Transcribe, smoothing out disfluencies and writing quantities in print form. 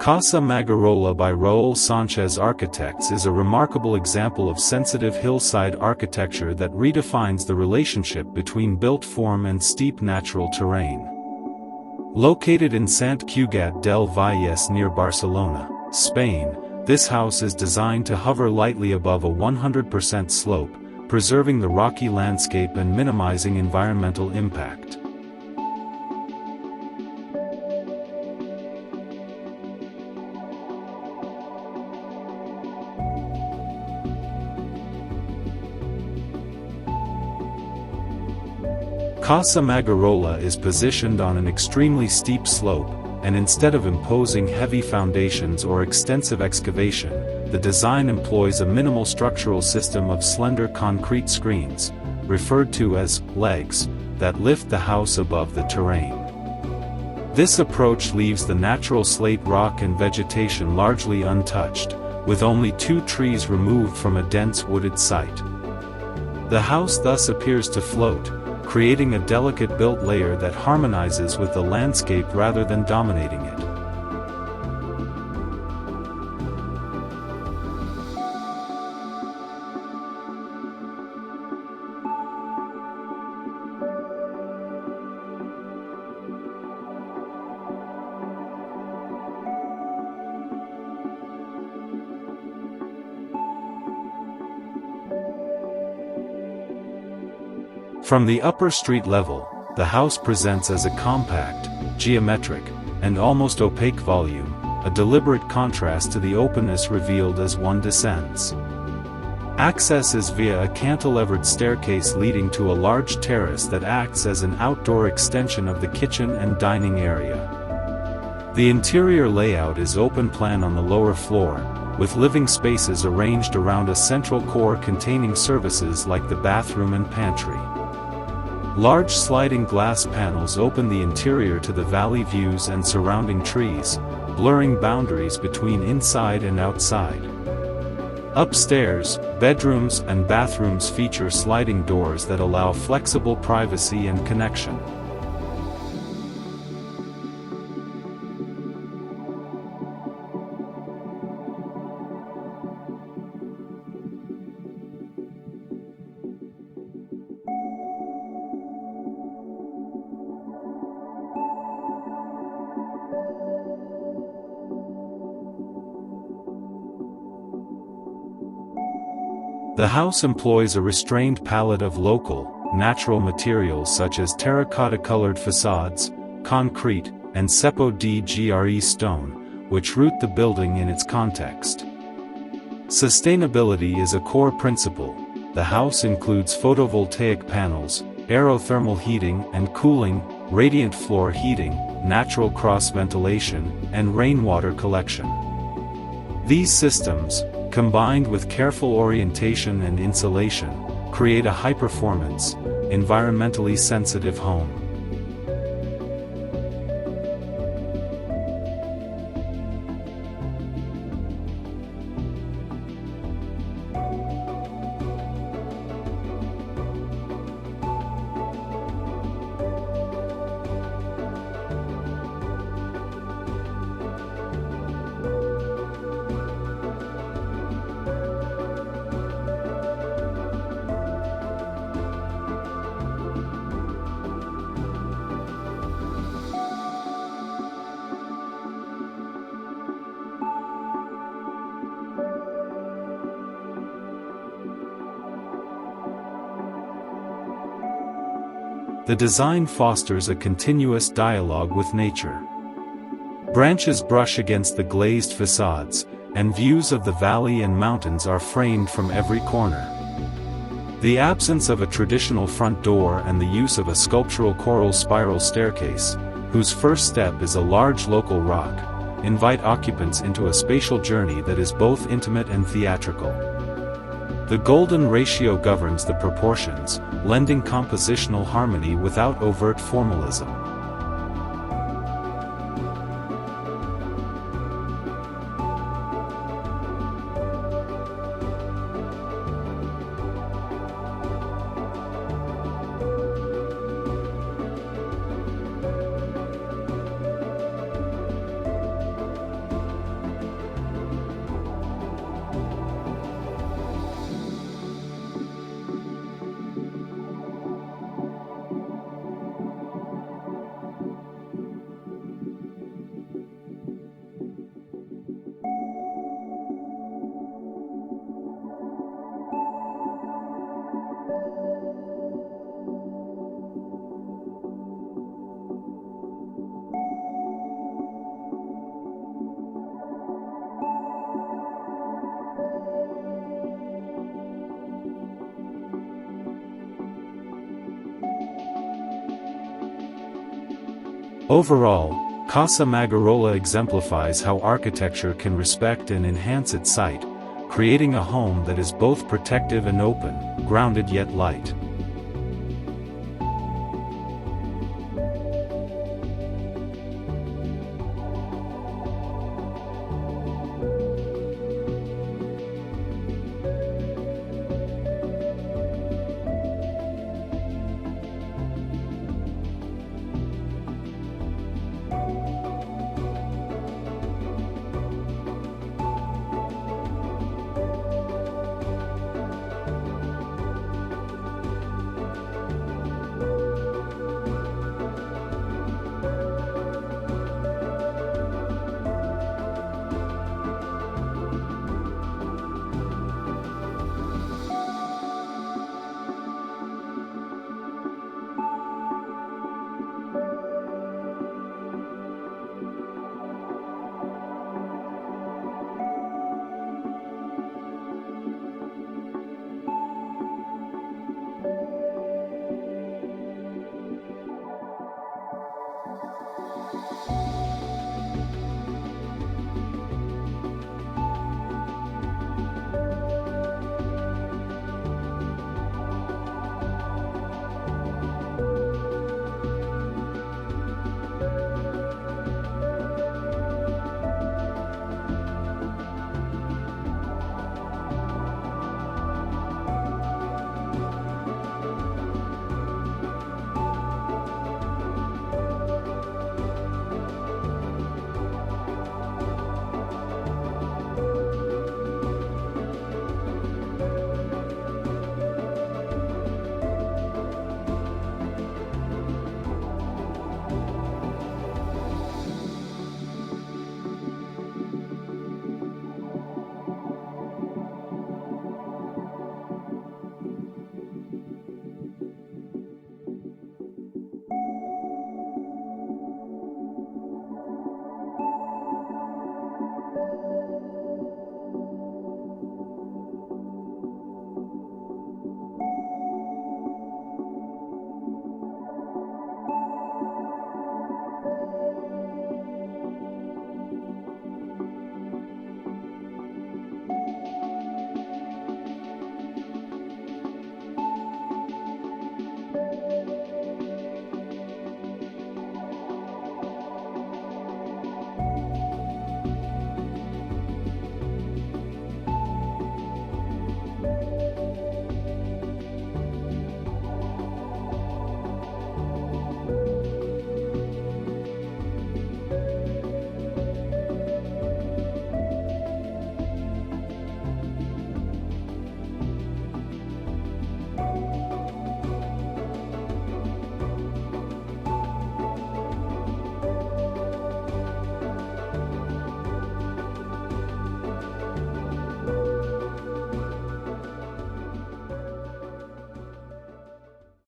Casa Magarola by Raúl Sánchez Architects is a remarkable example of sensitive hillside architecture that redefines the relationship between built form and steep natural terrain. Located in Sant Cugat del Vallés near Barcelona, Spain, this house is designed to hover lightly above a 100% slope, preserving the rocky landscape and minimizing environmental impact. Casa Magarola is positioned on an extremely steep slope, and instead of imposing heavy foundations or extensive excavation, the design employs a minimal structural system of slender concrete screens, referred to as legs, that lift the house above the terrain. This approach leaves the natural slate rock and vegetation largely untouched, with only 2 trees removed from a dense wooded site. The house thus appears to float, creating a delicate built layer that harmonizes with the landscape rather than dominating it. From the upper street level, the house presents as a compact, geometric, and almost opaque volume, a deliberate contrast to the openness revealed as one descends. Access is via a cantilevered staircase leading to a large terrace that acts as an outdoor extension of the kitchen and dining area. The interior layout is open plan on the lower floor, with living spaces arranged around a central core containing services like the bathroom and pantry. Large sliding glass panels open the interior to the valley views and surrounding trees, blurring boundaries between inside and outside. Upstairs, bedrooms and bathrooms feature sliding doors that allow flexible privacy and connection. The house employs a restrained palette of local, natural materials such as terracotta-colored facades, concrete, and cepo de gre stone, which root the building in its context. Sustainability is a core principle. The house includes photovoltaic panels, aerothermal heating and cooling, radiant floor heating, natural cross ventilation, and rainwater collection. These systems, combined with careful orientation and insulation, create a high-performance, environmentally sensitive home. The design fosters a continuous dialogue with nature. Branches brush against the glazed facades, and views of the valley and mountains are framed from every corner. The absence of a traditional front door and the use of a sculptural coral spiral staircase, whose first step is a large local rock, invite occupants into a spatial journey that is both intimate and theatrical. The golden ratio governs the proportions, lending compositional harmony without overt formalism. Overall, Casa Magarola exemplifies how architecture can respect and enhance its site, creating a home that is both protective and open, grounded yet light.